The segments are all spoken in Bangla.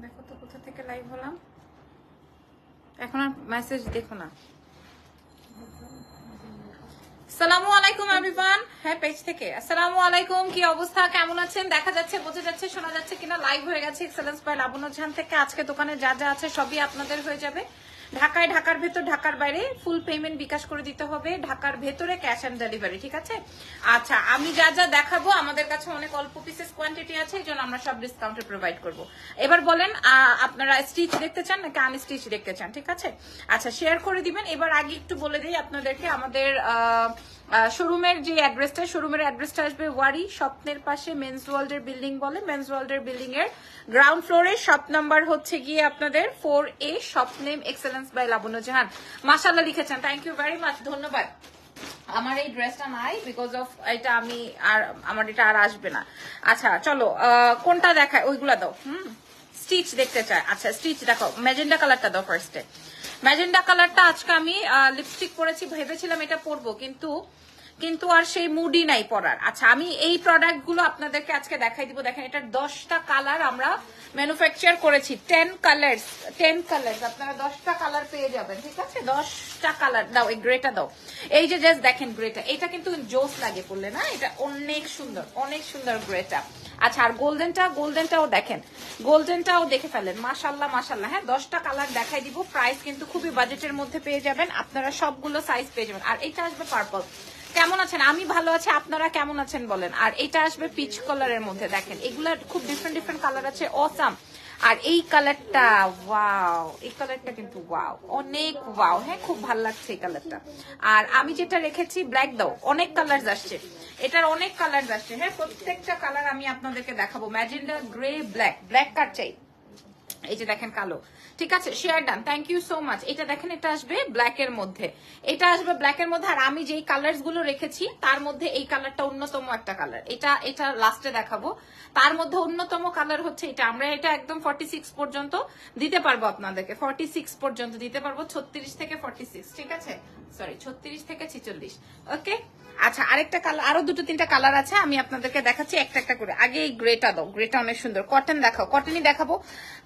দেখো তো কোথা থেকে লাইভ হলাম, এখন আর মেসেজ দেখো না। আসসালামু আলাইকুম এভরিওয়ান, হ্যাঁ পেজ থেকে আসসালামু আলাইকুম। কি অবস্থা, কেমন আছেন? দেখা যাচ্ছে, বোঝা যাচ্ছে, শোনা যাচ্ছে কিনা? লাইভ হয়ে গেছে এক্সেলেন্স বাই লাবণ্য জাহান থেকে। আজকে দোকানে যা যা আছে সবই আপনাদের হয়ে যাবে। ঢাকায়, ঢাকার ভেতর, ঢাকার বাইরে ফুল পেমেন্ট বিকাশ করে দিতে হবে। ঢাকার ভেতরে ক্যাশ অন ডেলিভারি, ঠিক আছে? আচ্ছা, আমি যা যা দেখাবো আমাদের কাছে অনেক অল্প পিসেস কোয়ান্টিটি আছে, এই জন্য আমরা সব ডিসকাউন্টে প্রোভাইড করব। এবার বলেন আপনারা স্টিচ দেখতে চান নাকি আনস্টিচ দেখতে চান? ঠিক আছে, আচ্ছা শেয়ার করে দিবেন। এবার আগে একটু বলে দিই আপনাদেরকে আমাদের শোরুমের যে অ্যাড্রেসটা, শোরুমের অ্যাড্রেসটা আসবে ওয়ারি স্বপ্নের পাশে মেন্স ওয়ার্ল্ডের বিল্ডিং বলে, মেন্স ওয়ার্ল্ডের বিল্ডিং এর গ্রাউন্ড ফ্লোরে শপ নাম্বার হচ্ছে গিয়ে আপনাদের 4A, shop name excellence by Labanya Jahan. মাশাআল্লাহ লিখেছেন, থ্যাংক ইউ ভেরি মাচ, ধন্যবাদ। আমার এই ড্রেসটা নাই বিকজ অফ এটা, আমি আর আমার এটা আর আসবে না। আচ্ছা চলো, কোনটা দেখায়? ওইগুলা দাও। স্টিচ দেখতে চাই, আচ্ছা স্টিচ দেখো। ম্যাজেন্ডা কালারটা দাও ফার্স্টে। ম্যাজেন্ডা কালারটা আজকে আমি লিপস্টিক পরেছি, ভেবেছিলাম এটা পরবো, কিন্তু আর সেই মুডই নাই পরার। আচ্ছা, আমি এই প্রোডাক্ট গুলো আপনাদেরকে আজকে দেখাই দিব। দেখেন, এটার 10টা কালার আমরা ম্যানুফ্যাকচার করেছি। 10 কালার্স আপনারা 10টা কালার পেয়ে যাবেন, ঠিক আছে? 10টা কালার দাও। এই গ্রেটা দাও, এই যে জাস্ট দেখেন গ্রেটা, এটা কিন্তু জোস লাগে পড়লে না, এটা অনেক সুন্দর, অনেক সুন্দর গ্রেটা। আচ্ছা, আর গোল্ডেনটাও দেখেন, গোল্ডেনটাও দেখে ফেলেন। মাশাল্লাহ মাশাল্লাহ। হ্যাঁ, 10টা কালার দেখাই দিব। প্রাইস কিন্তু খুবই বাজেটের মধ্যে পেয়ে যাবেন আপনারা, সবগুলো সাইজ পেয়ে যাবেন। আর এটা আসবে পার্পল। কেমন আছেন? আমি ভালো আছি, আপনারা কেমন আছেন বলেন? আর এটা আসবে পিচ কালারের মধ্যে। দেখেন, এগুলা খুব ডিফারেন্ট কালার আছে, অসাম। আর এই কালারটা ওয়াও, এই কালারটা কিন্তু ওয়াও, অনেক ওয়াও। হ্যাঁ, খুব ভালো লাগছে এই কালারটা। আর আমি যেটা রেখেছি ব্ল্যাক দাও, অনেক কালার আসছে, এটার অনেক কালার আসছে। হ্যাঁ, প্রত্যেকটা কালার আমি আপনাদেরকে দেখাবো। ম্যাজেন্ডা, গ্রে, ব্ল্যাক কার চাই, এই যে দেখেন কালো, ঠিক আছে? Share done, thank you so much. এটা দেখেন, এটা আসবে ব্ল্যাক এর মধ্যে, এটা আসবে ব্ল্যাক এর মধ্যে। আর আমি যেই কালার্স গুলো রেখেছি তার মধ্যে এই কালারটা অন্যতম একটা কালার, এটা লাস্টে দেখাবো। তার মধ্যে অন্যতম কালার হচ্ছে এটা। আমরা এটা একদম 46 পর্যন্ত দিতে পারবো আপনাদেরকে, 46 পর্যন্ত দিতে পারবো, 36 থেকে 46, ঠিক আছে? সরি, 36 থেকে 46, ওকে। আচ্ছা, আরেকটা কালার, আরো 2-3টা কালার আছে, আমি আপনাদেরকে দেখাচ্ছি একটা একটা করে। আগে এই গ্রেটা দাও, গ্রেটা অনেক সুন্দর। কটন দেখাও, কটনই দেখাবো,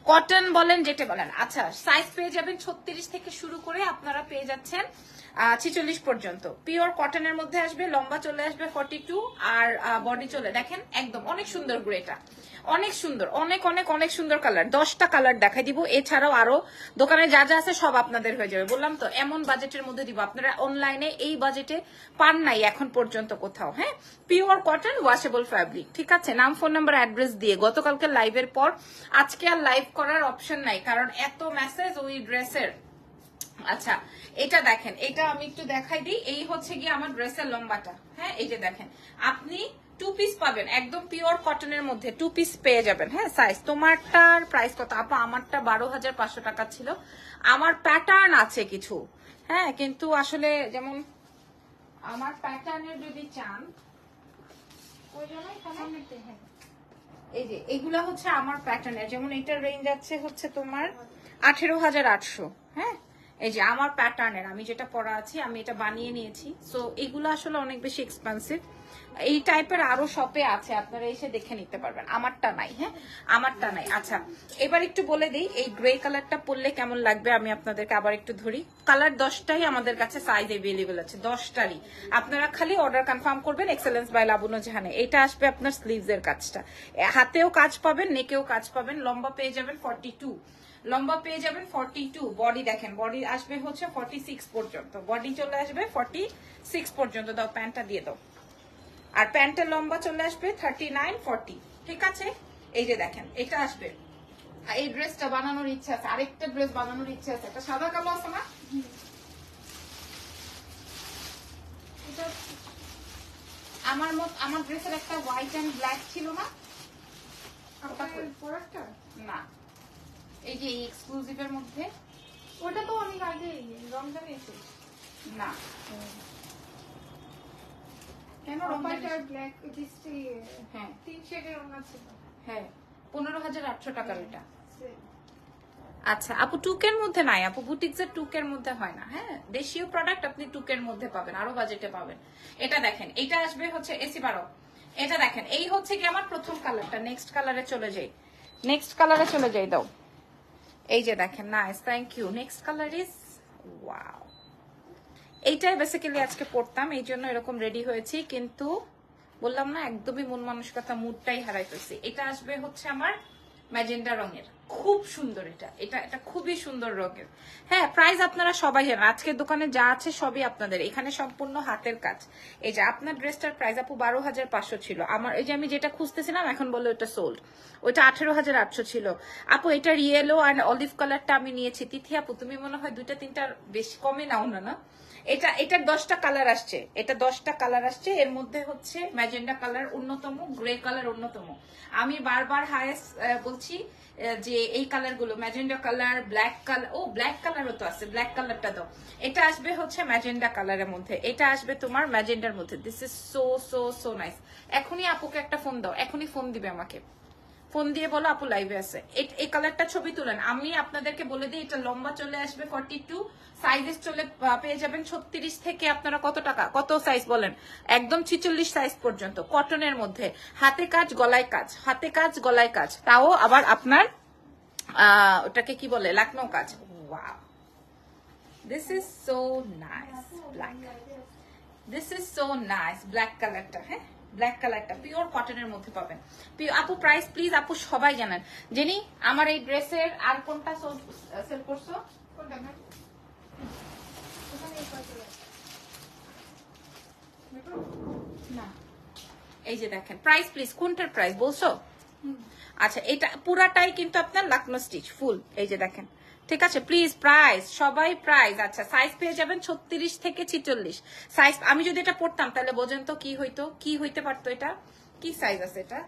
কটন বলেন যেটা বলেন। আচ্ছা, সাইজ পেয়ে যাবেন 36 থেকে শুরু করে আপনারা পেয়ে যাচ্ছেন 46 পর্যন্ত। পিওর কটনের মধ্যে আসবে, লম্বা চলে আসবে 42, আর বডি চলে দেখেন একদম অনেক সুন্দর গ্রেটা, অনেক সুন্দর, অনেক অনেক অনেক সুন্দর কালার। 10টা কালার দেখাই দিব। এছাড়াও আরো দোকানে যা যা আছে সব আপনাদের হয়ে যাবে। বললাম তো, এমন বাজেটের মধ্যে দিব, আপনারা অনলাইনে এই বাজেটে পান নাই এখন পর্যন্ত কোথাও। হ্যাঁ, পিওর কটন, ওয়াশেবল ফ্যাব্রিক, ঠিক আছে? নাম, ফোন নাম্বার, অ্যাড্রেস দিয়ে গতকালকে লাইভের পর আজকে আর লাইভ করার অপশন নাই, কারণ এত মেসেজ ওই ড্রেসের। আচ্ছা, এটা দেখেন, এটা আমি একটু দেখাই দিই। এই হচ্ছে গিয়ে আমার ড্রেসের লম্বাটা। হ্যাঁ, এই যে দেখেন, আপনি 2 পিস পাবেন, একদম পিওর কটনের মধ্যে 2 পিস পেয়ে যাবেন। হ্যাঁ, সাইজ তোমারটার প্রাইস কত আপা? আমারটা 12,500 টাকা ছিল। আমার প্যাটার্ন আছে কিছু, হ্যাঁ, কিন্তু আসলে যেমন আমার প্যাটার্নের যদি চান, এই যে এগুলা হচ্ছে আমার প্যাটার্নের, যেমন এটার রেঞ্জ আছে হচ্ছে তোমার 18,800। হ্যাঁ, এই যে আমার প্যাটার্নের, আমি যেটা পরা আছি, আমি এটা বানিয়ে নিয়েছি। সো এগুলো আসলে অনেক বেশি এক্সপেন্সিভ। এই টাইপের আরো শপে আছে, আপনারা এসে দেখে নিতে পারবেন, আমারটা নাই। হ্যাঁ, আমারটা নাই। আচ্ছা, এবার একটু বলে দিই এই গ্রে কালারটা পরলে কেমন লাগবে, আমি আপনাদেরকে আবার একটু ধরি। কালার 10টাই আমাদের কাছে সাইজ এভেলেবেল আছে, 10টারই। আপনারা খালি অর্ডার কনফার্ম করবেন এক্সেলেন্স বাই লাবণ্য জাহানে। এটা আসবে আপনার স্লিভস এর কাজটা, হাতেও কাজ পাবেন, নেকেও কাজ পাবেন। লম্বা পেয়ে যাবেন 42, লম্বা পেয়ে যাবেন 42। বডি দেখেন, বডি আসবে হচ্ছে 46 পর্যন্ত, বডি চলে আসবে 46 পর্যন্ত। দাও, প্যান্টটা দিয়ে দাও। আর প্যান্টের লম্বা চলে আসবে 39, 40, ঠিক আছে? এই যে দেখেন, এটা আসবে। এই ড্রেসটা বানানোর ইচ্ছা আছে, আরেকটা ড্রেস বানানোর ইচ্ছা আছে, একটা সাদা কালো আছে না, আমার ড্রেসের একটা হোয়াইট এন্ড ব্ল্যাক ছিল না, না এই যে এই এক্সক্লুসিভের মধ্যে, ওটা তো অনেক আগে রমজানে এসেছে না কেন রমজান ব্ল্যাক দিচ্ছি। হ্যাঁ, 3 শেডের ওনা ছিল। হ্যাঁ, 15,800 টাকার এটা। আচ্ছা আপু টুকের মধ্যে নাই আপু, বুটিক্সের টুকের মধ্যে হয় না। হ্যাঁ, দেশীয় প্রোডাক্ট আপনি টুকের মধ্যে পাবেন, আরো বাজেটে পাবেন। এটা দেখেন, এটা আসবে হচ্ছে এসি 12। এটা দেখেন, এই হচ্ছে কি আমার প্রথম কালারটা। নেক্সট কালারে চলে যাই, নেক্সট কালারে চলে যাই দাও। এই যে দেখেন, nice, thank you. Next colour is wow. এইটাই বেসিক্যালি আজকে পড়তাম, এই জন্য এরকম রেডি হয়েছি, কিন্তু বললাম না একদমই মন মানসিকতা, মুডটাই হারাইতেছি। এটা আসবে হচ্ছে আমার ম্যাজেন্ডা রঙের, খুব সুন্দর। এটা খুবই সুন্দর রঙের। হ্যাঁ, প্রাইস আপনারা সবাই জানেন, আজকের দোকানে যা আছে সবই আপনাদের। এখানে সম্পূর্ণ হাতের কাজ। এই যে আপনার ড্রেসটার প্রাইস আপু 12,500 ছিল আমার, এই যে আমি যেটা খুঁজতেছিলাম এখন বলে ওটা সোল্ড, ওইটা 18,800 ছিল আপু। এটা ইয়েলো আর অলিভ কালারটা আমি নিয়েছি। তিথি আপু তুমি মনে হয় 2-3টার বেশি কমে নাও না? না, এটার 10টা কালার আসছে, এটা 10টা কালার আসছে। এর মধ্যে হচ্ছে ম্যাজেন্ডা কালার অন্যতম, গ্রে কালার অন্যতম। আমি বারবার হায়েস্ট বলছি যে এই কালার গুলো, ম্যাজেন্ডা কালার, ব্ল্যাক কালার, ও ব্ল্যাক কালারও তো আছে, ব্ল্যাক কালারটা দাও। এটা আসবে হচ্ছে ম্যাজেন্ডা কালারের মধ্যে, এটা আসবে তোমার ম্যাজেন্ডার মধ্যে। This is so so so nice. এখনই আপুকে একটা ফোন দাও, এখনই ফোন দিবে আমাকে, ফোন দিয়ে বলো আপু লাইভে আছে। এই কালারটা ছবি তুলেন। আমি আপনাদেরকে বলে দিই, এটা লম্বা চলে আসবে 42, সাইজেস চলে পেয়ে যাবেন 36 থেকে আপনারা কত টাকা, কত সাইজ বলেন, একদম 46 সাইজ পর্যন্ত, কটনের মধ্যে, হাতে কাজ গলায় কাজ, হাতে কাজ গলায় কাজ, তাও আবার আপনার ওটাকে কি বলে, লাকনো কাজ। Wow, this is so nice black, this is so nice black কালারটা। হ্যাঁ, ব্ল্যাক কালারটা পিওর কটনের মধ্যে পাবেন। আপু প্রাইস প্লিজ, আপু সবাই জানেন। জেনি আমার এই ড্রেসের আর কোনটা সেল করছো? কোনটা ম্যাম? ওখানে এই পাশে আছে। দেখো? না, এই যে দেখেন, প্রাইস প্লিজ, কোনটার প্রাইস বলছো? আচ্ছা, এটা পুরাটাই কিন্তু আপনার লাকনো স্টিচ ফুল, এই যে দেখেন, ঠিক আছে? প্লিজ প্রাইস, সবাই প্রাইস। আচ্ছা, সাইজ পেয়ে যাবেন 36 থেকে 46 সাইজ। আমি যদি এটা পড়তাম তাহলে বোঝেন তো কি হইতো, কি হইতে পারতো। এটা কি সাইজ আছে এটা?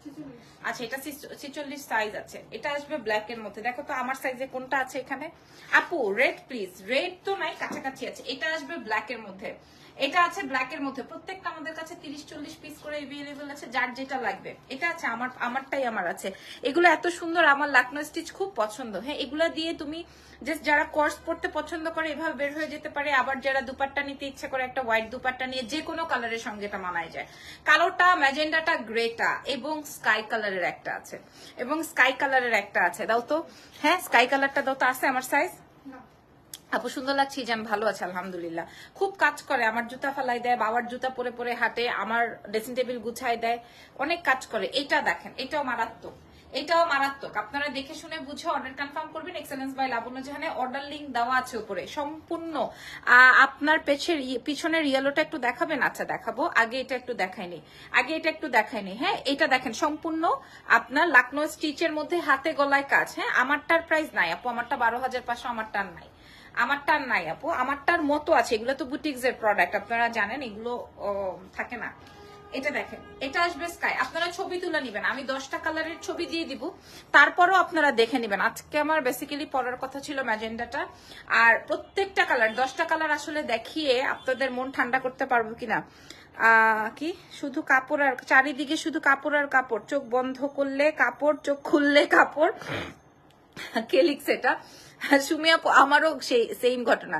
46। আচ্ছা, এটা 46 সাইজ আছে। এটা আসবে ব্ল্যাক এর মধ্যে। দেখো তো আমার সাইজে কোনটা আছে এখানে। আপু রেড প্লিজ, রেড তো নাই, কাছাকাছি আছে। এটা আসবে ব্ল্যাক এর মধ্যে, এটা আছে ব্ল্যাক এর মধ্যে। প্রত্যেকটা আমাদের কাছে 30-40 পিস করে अवेलेबल আছে, যার যেটা লাগবে। এটা আছে আমারটাই আমার আছে। এগুলো এত সুন্দর, আমার লাকনো স্টিচ খুব পছন্দ। হ্যাঁ, এগুলা দিয়ে তুমি জাস্ট যারা কোর্স পড়তে পছন্দ করে এভাবে বের হয়ে যেতে পারে। আবার যারা দুপাট্টা নিতে ইচ্ছা করে, একটা হোয়াইট দুপাট্টা নিয়ে যে কোনো কালারের সঙ্গে এটা মানায় যায়। কালোটা, ম্যাজেন্ডাটা, গ্রেটা এবং স্কাই কালারের একটা আছে, এবং স্কাই কালারের একটা আছে। দাও তো, হ্যাঁ স্কাই কালারটা দাও তো। আছে আমার সাইজ? না। আপু সুন্দর লাগছে, জান ভালো আছে আলহামদুলিল্লাহ। খুব কাজ করে, আমার জুতা ফালাই দেয়, বাবার জুতা পরে পরে হাঁটে, আমার ড্রেসিং টেবিল গুছাই দেয়, অনেক কাজ করে। এটা দেখেন, এটাও মারাত্মক, এটাও মারাত্মক। আপনারা দেখে শুনে বুঝে অর্ডার কনফার্ম করবেন। এক্সেলেন্স বাই লাবণ্য জাহানে অর্ডার লিংক দেওয়া আছে উপরে সম্পূর্ণ। আপনার পিছনের ইয়েলোটা একটু দেখাবেন? আচ্ছা দেখাবো, আগে এটা একটু দেখাইনি, আগে এটা একটু দেখাইনি। হ্যাঁ, এটা দেখেন সম্পূর্ণ আপনার লাকনো স্টিচের মধ্যে, হাতে গলায় কাজ। হ্যাঁ, আমারটার প্রাইস নাই আপু, আমারটা 12,500, আমারটার নাই, আমারটার নাই আপু, আমারটার মতো আছে। এগুলো তো বুটিক্স এর প্রোডাক্ট, আপনারা জানেন, এগুলো থাকে না। এটা দেখেন, এটা আসবে স্কাই। আপনারা ছবি তুলে নিবেন, আমি 10টা কালারের ছবি দিয়ে দিব, তারপরও আপনারা দেখে নিবেন। আজকে আমার বেসিক্যালি পড়ার কথা ছিল ম্যাজেন্ডাটা, আর প্রত্যেকটা কালার, 10টা কালার আসলে দেখিয়ে আপনাদের মন ঠান্ডা করতে পারবো কিনা। কি শুধু কাপড় আর চারিদিকে শুধু কাপড় আর কাপড়, চোখ বন্ধ করলে কাপড়, চোখ খুললে কাপড়। কে লিখছে এটা? সুমি আপু, আমারও সেই সেম ঘটনা।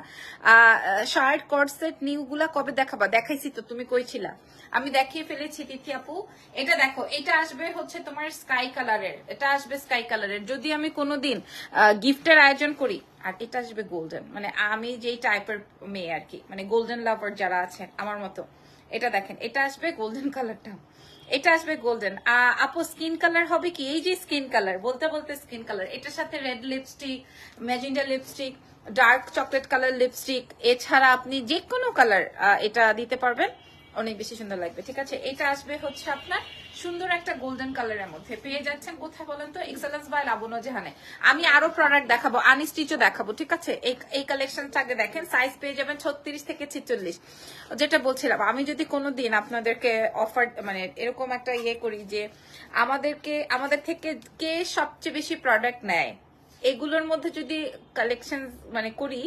শার্ট কর্ডসেট নিউ গুলা কবে দেখাবা? দেখাইছি তো, তুমি কইছিলা, আমি দেখিয়ে ফেলেছি তিথি আপু। এটা দেখো, এটা আসবে হচ্ছে তোমার স্কাই কালারের, এটা আসবে স্কাই কালারের। যদি আমি কোনোদিন গিফটের আয়োজন করি, আর এটা আসবে গোল্ডেন, মানে আমি যেই টাইপের মেয়ে আর কি, মানে গোল্ডেন লাভার যারা আছেন আমার মতো। এটা দেখেন, এটা আসবে গোল্ডেন কালারটা, এটা আসবে গোল্ডেন। আপু স্কিন কালার হবে কি? এই যে স্কিন কালার, বলতে বলতে স্কিন কালার, এটার সাথে red lipstick, magenta lipstick, dark chocolate colour lipstick, এছাড়া আপনি যে কোনো কালার এটা দিতে পারবেন, অনেক বেশি সুন্দর লাগবে। ঠিক আছে, এটা আসবে হচ্ছে আপনার সুন্দর একটা গোল্ডেন কালারের মধ্যে। পেয়ে যাচ্ছেন কোথায় বলেন তো? এক্সেলেন্স বাই লাবণ্য জাহানে। আমি আরো প্রোডাক্ট দেখাবো, আনস্টিচও দেখাবো। ঠিক আছে, এই কালেকশনটা আগে দেখেন। সাইজ পেয়ে যাবেন 36 থেকে 46। যেটা বলছিলাম, আমি যদি কোনোদিন আপনাদেরকে অফার, মানে এরকম একটা ইয়ে করি যে আমাদের থেকে কে সবচেয়ে বেশি প্রোডাক্ট নেয়, এগুলোর মধ্যে যদি কালেকশন মানে করি,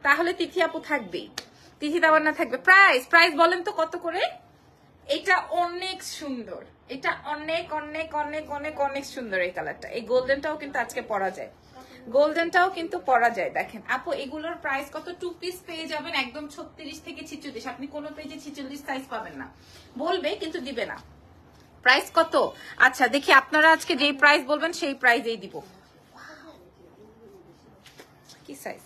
তাহলে তিথি আপু থাকবেই, তিথি দেওয়ার না থাকবে। প্রাইস বলেন তো কত করে? এটা অনেক সুন্দর, এটা অনেক অনেক অনেক অনেক অনেক সুন্দর। এই কালারটা, এই গোল্ডেনটাও কিন্তু আজকে পরা যায়। গোল্ডেনটাও কিন্তু পরা যায়। দেখেন আপু এগুলোর প্রাইস কত? 2 পিস পেয়ে যাবেন একদম 36 থেকে 46। আপনি কোনো পেজে 46 সাইজ পাবেন না, বলবে কিন্তু দিবে না। প্রাইস কত? আচ্ছা দেখি আপনারা আজকে যেই প্রাইস বলবেন সেই প্রাইসেই দিব। কি সাইজ?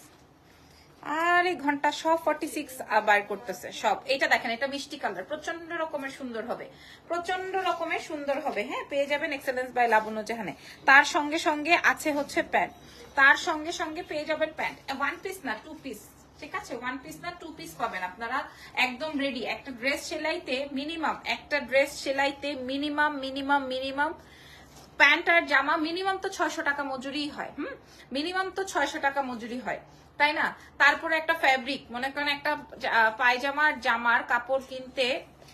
আর এই ঘন্টা সব 46 বার করতেছে সব। এটা দেখেন, এটা মিষ্টি কালার, প্রচন্ড রকমের সুন্দর হবে, প্রচন্ড রকমের সুন্দর হবে। হ্যাঁ পেয়ে যাবেন এক্সেলেন্স বাই লাবণ্য জাহানে। তার সঙ্গে সঙ্গে আছে হচ্ছে প্যান্ট, তার সঙ্গে সঙ্গে পেয়ে যাবেন প্যান্ট। 1 পিস না 2 পিস, ঠিক আছে? 1 পিস না 2 পিস পাবেন আপনারা একদম রেডি। একটা ড্রেস সেলাইতে মিনিমাম, একটা ড্রেস সেলাইতে মিনিমাম মিনিমাম মিনিমাম প্যান্ট আর জামা মিনিমাম তো 600 টাকা মজুরি হয়। মিনিমাম তো 600 টাকা মজুরি হয়, তাই না? তারপরে একটা ফ্যাব্রিক, মনে করেন একটা পায়জামার জামার কাপড় কিনতে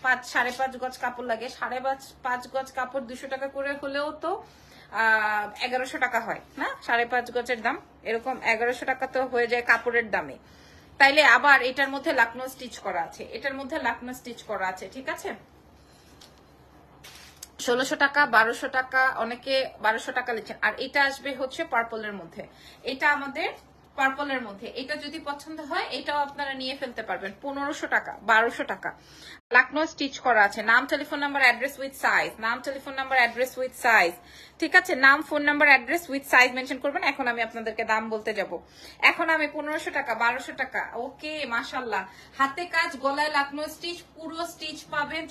5.5 গজ কাপড় লাগে, 5.5 গজ কাপড় 200 টাকা করে হলেও তো 1100 টাকা হয় না? 5.5 গজের দাম এরকম 1100 টাকা তো হয়ে যায় কাপড়ের দামে। তাইলে আবার এটার মধ্যে লাকনো স্টিচ করা আছে, এটার মধ্যে লাকনো স্টিচ করা আছে, ঠিক আছে? 1600 টাকা, 1200 টাকা, অনেকে 1200 টাকা লিখছেন। আর এটা আসবে হচ্ছে পার্পলের মধ্যে, এটা আমাদের পার্পলের মধ্যে। এটা যদি পছন্দ হয় এটাও আপনারা নিয়ে ফেলতে পারবেন। 1500 টাকা, 1200 টাকা। লাকনো স্টিচ করা আছে। নাম, telephone number, address with size. নাম, telephone number, address with size, ঠিক আছে? নাম, phone number, address with size mention করবেন। এখন আমি আপনাদেরকে দাম বলতে যাব। এখন আমি 1500 টাকা, 1200 টাকা। ওকে মাশাআল্লাহ, হাতে কাজ, গলায় লাকনো স্টিচ, পুরো স্টিচ পাবেন।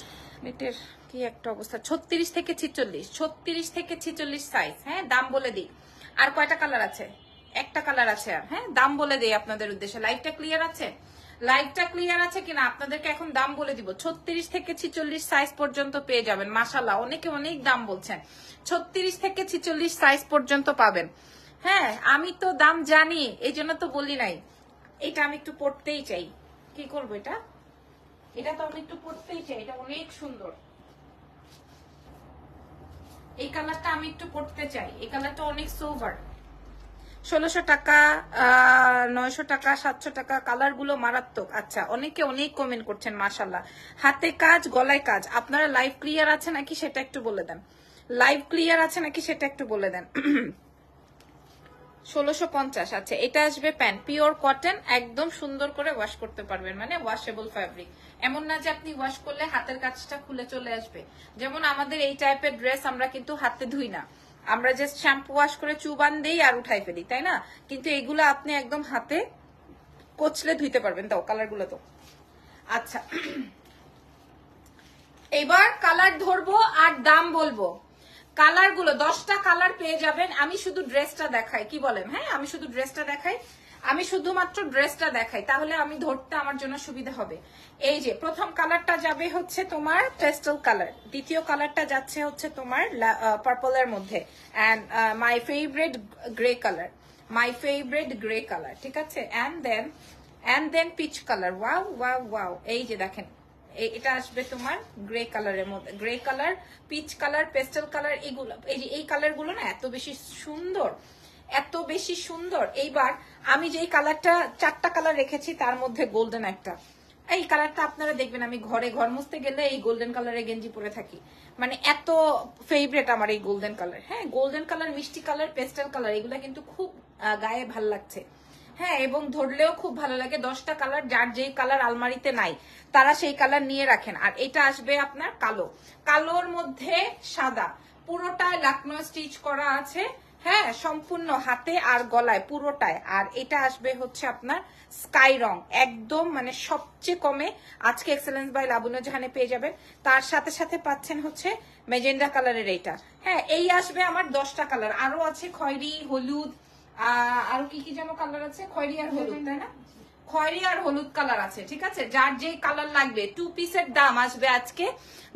এটার কি একটা অবস্থা, 36 থেকে 46, 36 থেকে 46 সাইজ। হ্যাঁ দাম বলে দিই। আর কয়টা কালার আছে? একটা কালার আছে আর। হ্যাঁ দাম বলে দেই আপনাদের উদ্দেশ্যে। লাইভটা ক্লিয়ার আছে? লাইভটা ক্লিয়ার আছে কিনা আপনাদেরকে এখন দাম বলে দিব। 36 থেকে 46 সাইজ পর্যন্ত পেয়ে যাবেন। মাশাআল্লাহ অনেকে অনেক দাম বলছেন। 36 থেকে 46 সাইজ পর্যন্ত পাবেন। হ্যাঁ আমি তো দাম জানি, এই জন্য তো বলি নাই। এটা আমি একটু পড়তেই চাই। কি করবো এটা? এটা তো আমি একটু পড়তেই চাই, এটা অনেক সুন্দর। এই কালারটা আমি একটু পড়তে চাই, এই কালারটা অনেক সোভার। 1600 টাকা, 900 টাকা, 700 টাকা। কালার গুলো মারাত্মক। আচ্ছা অনেকে অনেক কমেন্ট করছেন মাশাআল্লাহ। হাতে কাজ, গলায় কাজ। আপনারা লাইভ ক্লিয়ার আছে নাকি সেটা একটু বলে দেন। লাইভ ক্লিয়ার আছে নাকি সেটা একটু বলে দেন। 1650। আচ্ছা এটা আসবে প্যান্ট, পিওর কটন, একদম সুন্দর করে ওয়াশ করতে পারবেন, মানে ওয়াশেবল ফ্যাব্রিক। এমন না যে আপনি ওয়াশ করলে হাতের কাজটা খুলে চলে আসবে। যেমন আমাদের এই টাইপের ড্রেস আমরা কিন্তু হাতে ধুই না, আমরা জাস্ট শ্যাম্পু ওয়াশ করে চুবান দেই আর উঠাই ফেলি, তাই না? কিন্তু এগুলো আপনি একদম হাতে কচলে ধুইতে পারবেন। তাও কালার গুলো তো আচ্ছা। এবার কালার ধরবো আর দাম বলবো। কালার গুলো 10টা কালার পেয়ে যাবেন। আমি শুধু ড্রেসটা দেখাই, কি বলেন? হ্যাঁ আমি শুধু ড্রেসটা দেখাই, আমি শুধুমাত্র ড্রেসটা দেখাই, তাহলে আমি ধরতে আমার জন্য সুবিধা হবে। এই যে প্রথম কালারটা যাবে হচ্ছে তোমার পেস্টেল কালার, দ্বিতীয় কালারটা যাচ্ছে হচ্ছে তোমার পার্পলের মধ্যে, and my favourite grey colour, my favourite grey colour, ঠিক আছে? And then peach colour. Wow wow wow, এই যে দেখেন এটা আসবে তোমার গ্রে কালারের মধ্যে, grey colour, peach colour, pastel colour. এগুলো এই যে এই কালার গুলো না এত বেশি সুন্দর, এত বেশি সুন্দর। এইবার আমি যেই কালারটা 4টা কালার রেখেছি তার মধ্যে গোল্ডেন একটা, এই কালারটা আপনারা দেখবেন আমি ঘর মুছতে গেলে এই গোল্ডেন কালারের গেঞ্জি পরে থাকি, মানে এত ফেভারিট আমার এই গোল্ডেন কালার। হ্যাঁ গোল্ডেন কালার, মিষ্টি কালার, পেস্টেল কালার, এগুলা কিন্তু খুব গায়ে ভাল লাগছে। হ্যাঁ এবং ধরলেও খুব ভালো লাগে। 10টা কালার, যার যেই কালার আলমারিতে নাই তারা সেই কালার নিয়ে রাখেন। আর এটা আসবে আপনার কালো, কালোর মধ্যে সাদা, পুরোটায় লাকনো স্টিচ করা আছে। হ্যাঁ সম্পূর্ণ হাতে আর গলায় পুরোটায়। আর এটা আসবে হচ্ছে আপনার স্কাই রং, একদম মানে সবচেয়ে কমে আজকে এক্সেলেন্স বাই লাবণ্য জাহানে পেয়ে যাবেন। তার সাথে সাথে পাচ্ছেন হচ্ছে মেজেন্ডা কালারের এইটা। হ্যাঁ এই আসবে আমার 10টা কালার। আরো আছে খয়েরি, হলুদ, আরো কি কি যেন কালার আছে, খয়েরি আর হলুদ, তাই না? খয়েরি আর হলুদ কালার আছে, ঠিক আছে? যার যেই কালার লাগবে। 2 পিসের দাম আসবে আজকে,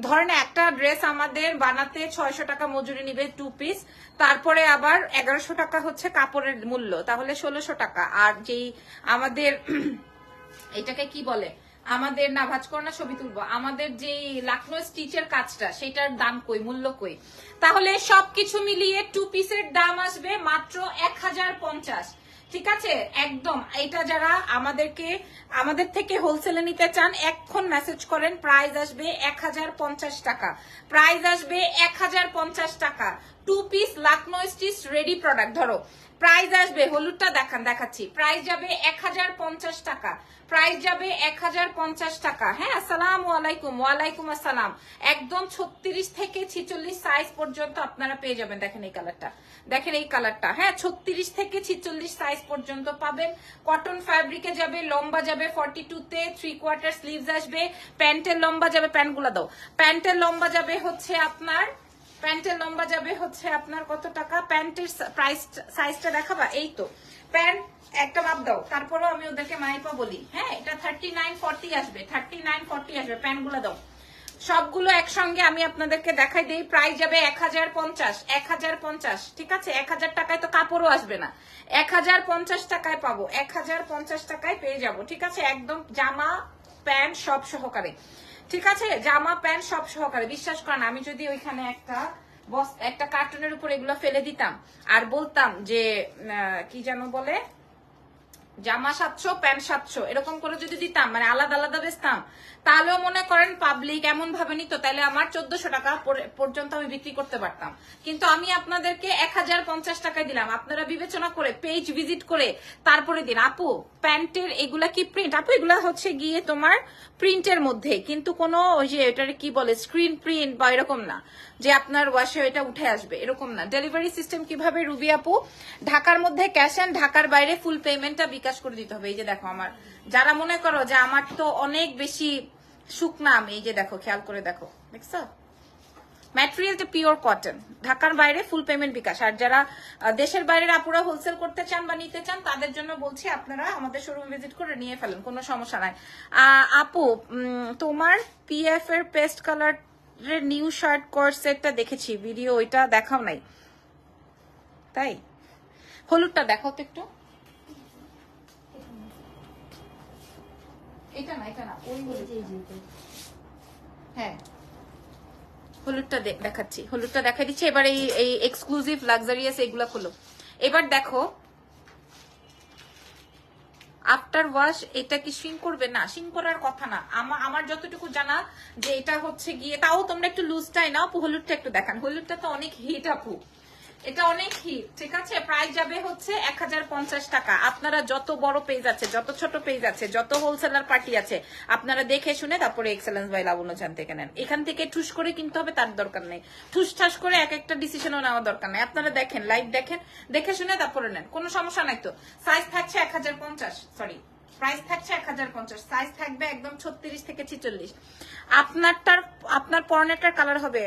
ধরেন একটা ড্রেস আমাদের বানাতে 600 টাকা মজুরি নিবে 2 পিস, তারপরে আবার 1100 টাকা হচ্ছে কাপড়ের মূল্য, তাহলে 1600 টাকা। আর যেই আমাদের এটাকে কি বলে, আমাদের না ভাজ করোনা ছবি তুলবো, আমাদের যে লাকনো স্টিচের কাজটা সেটার দাম কই, মূল্য কই? তাহলে সবকিছু মিলিয়ে 2 পিসের দাম আসবে মাত্র 1050, ঠিক আছে? একদম। এটা যারা আমাদের থেকে হোলসেলে নিতে চান এখন মেসেজ করেন, প্রাইস আসবে 1050 টাকা, প্রাইস আসবে 1050 টাকা। 2 piece Lucknow stitch ready product. ধরো প্রাইস আসবে, হলুদটা দেখাচ্ছি, প্রাইস যাবে 1050 টাকা, প্রাইস যাবে 1050 টাকা। হ্যাঁ, আসসালামু আলাইকুম। ওয়ালাইকুম আসসালাম। একদম 36 থেকে 46 সাইজ পর্যন্ত আপনারা পেয়ে যাবেন। দেখেন এই কালারটা, দেখেন এই কালারটা। হ্যাঁ, 36 থেকে 46 সাইজ পর্যন্ত পাবেন। কটন ফ্যাব্রিকে যাবে, লম্বা যাবে 42 তে, 3/4 স্লিভস আসবে। প্যান্টের লম্বা যাবে, প্যান্টগুলো দাও, প্যান্টের লম্বা যাবে হচ্ছে আপনার, প্যান্টের লম্বা যাবে হচ্ছে আপনার কত টাকা, প্যান্টের প্রাইস সাইজটা দেখাবা, এই তো প্যান্ট একটা মাপ দাও, তারপরেও আমি ওদেরকে মাইপা বলি। হ্যাঁ, এটা 39-40 আসবে, 39-40 আসবে, প্যান্টগুলো দাও। সবগুলো একসঙ্গে আমি আপনাদেরকে দেখাই দিই। প্রাইস যাবে 1050, 1050, ঠিক আছে? 1000 টাকায় তো কাপড়ও আসবে না, 1050 টাকায় পাবো, 1050 টাকায় পেয়ে যাব, ঠিক আছে? একদম জামা প্যান্ট সব সহকারে, ঠিক আছে? জামা প্যান্ট সব সহকারে। বিশ্বাস করেন, আমি যদি ওইখানে একটা কার্টুনের উপর এগুলো ফেলে দিতাম আর বলতাম যে কি যেন বলে, জামা 700 প্যান্ট 700 এরকম করে যদি দিতাম, মানে আলাদা আলাদা বেচতাম, তাহলেও মনে করেন পাবলিক এমন ভাবে নিত, তাহলে আমার 1400 টাকা পর্যন্ত আমি বিক্রি করতে পারতাম। কিন্তু আমি আপনাদেরকে 1050 টাকায় দিলাম। আপনারা বিবেচনা করে পেজ ভিজিট করে তারপরে দিন। আপু প্যান্টের এগুলা কি প্রিন্ট? আপু এগুলা হচ্ছে গিয়ে তোমার প্রিন্টের মধ্যে, কিন্তু কোনো ওই যে এটার কি বলে স্ক্রিন প্রিন্ট বা এরকম না যে আপনার ওয়াশে এটা উঠে আসবে, এরকম না। ডেলিভারি সিস্টেম কিভাবে রুবি আপু? ঢাকার মধ্যে ক্যাশ অ্যান্ড ঢাকার বাইরে ফুল পেমেন্টটা বিকাশ করে দিতে হবে। এই যে দেখো আমার, যারা মনে করো যে আমার তো অনেক বেশি শুকনাম, এই যে দেখো, খেয়াল করে দেখো, দেখছো ম্যাটেরিয়ালটা পিওর কটন। ঢাকার বাইরে ফুল পেমেন্ট বিকাশ। আর যারা দেশের বাইরের আপুরা হোলসেল করতে চান বা নিতে চান, তাদের জন্য বলছি আপনারা আমাদের শোরুম ভিজিট করে নিয়ে ফেলেন, কোনো সমস্যা নাই। আপু তোমার পিএফ এর পেস্ট কালারের নিউ শার্ট কোর্স সেটটা দেখেছি ভিডিও, ওইটা দেখাও নাই তাই? হলুদটা দেখাও তো একটু। এটা না, এটা না, ওই হ্যাঁ, হলুদটা দেখাচ্ছি, হলুদটা দেখাই দিচ্ছি। এবার এই এক্সক্লুসিভ লাক্সারিয়াস এগুলা খোলো। এবার দেখো আফটার ওয়াশ এটা কি শিং করবে? না, শিং করার কথা না। আমার যতটুকু জানা যে এটা হচ্ছে গিয়ে, তাও তোমরা একটু লুজটাই নাও। আপু হলুদটা একটু দেখান, হলুদটা তো অনেক হিট আপু, এটা অনেক হিট, ঠিক আছে? প্রাইস যাবে হচ্ছে 1050 টাকা। আপনারা যত বড় পেজ আছে, যত ছোট পেজ আছে, যত হোলসেলার পার্টি আছে, আপনারা দেখে শুনে তারপরে এক্সেলেন্স বাই লাবণ্য চান থেকে নেন। এখান থেকে ঠুস করে কিনতে হবে তার দরকার নেই, ঠুস ঠাস করে এক একটা ডিসিশনও নেওয়া দরকার নেই। আপনারা দেখেন, লাইভ দেখেন, দেখে শুনে তারপরে নেন, কোনো সমস্যা নাই তো। সাইজ থাকছে 1050, সরি প্রাইস থাকছে 1050, সাইজ থাকবে একদম 36 থেকে 46। আপনার পরনেটার কালার হবে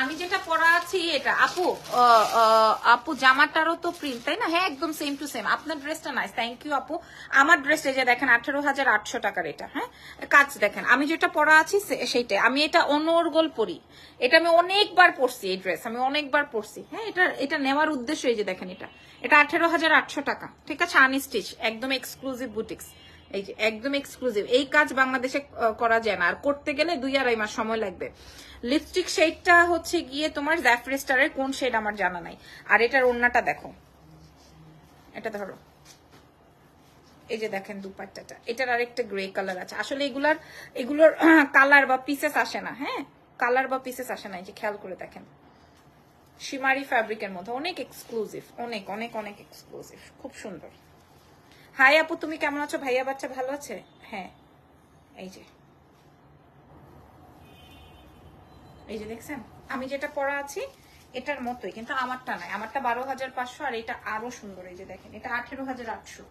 আমি যেটা পরা আছি এটা। আপু জামাটারও তো প্রিন্ট, তাই না? হ্যাঁ, একদম সেম টু সেম। আপনার ড্রেসটা নাইস, থ্যাংক ইউ আপু। আমার ড্রেসটা যে দেখেন 18,800 টাকার এটা। হ্যাঁ, কাজ দেখেন, আমি যেটা পরা আছি সেইটাই। আমি এটা অনর্গল পরি, এটা আমি অনেকবার পরছি, এই ড্রেস আমি অনেকবার পরছি। হ্যাঁ, এটা নেওয়ার উদ্দেশ্য এই যে দেখেন, এটা 18,800 টাকা, ঠিক আছে? আনস্টিচ, একদম এক্সক্লুসিভ বুটিক্স। এই যে একদম এক্সক্লুসিভ, এই কাজ বাংলাদেশে করা যায় না, আর করতে গেলে 2-2.5 মাস সময় লাগবে। লিপস্টিক শেডটা হচ্ছে গিয়ে তোমার জ্যাফরি স্টারের, কোন শেড আমার জানা নাই। আর এটার ওড়নাটা দেখো, এটা ধরো, এই যে দেখেন দুপাট্টাটা, এটার আরেকটা গ্রে কালার আছে। আসলে এগুলোর কালার বা পিসেস আসে না। হ্যাঁ, কালার বা পিসেস আসে না। এই যে খেয়াল করে দেখেন, শিমারি ফ্যাব্রিকের মধ্যে, অনেক এক্সক্লুসিভ, অনেক অনেক অনেক এক্সক্লুসিভ, খুব সুন্দর। হাই আপু, তুমি কেমন আছো? ভাইয়া বাচ্চা ভালো আছে? হ্যাঁ, এই যে দেখছেন, আমি যেটা পরা আছি এটার মতোই, কিন্তু আমারটা নাই, আমারটা 12,500, আর এটা আরো সুন্দর। এই যে দেখেন, এটা 18,800।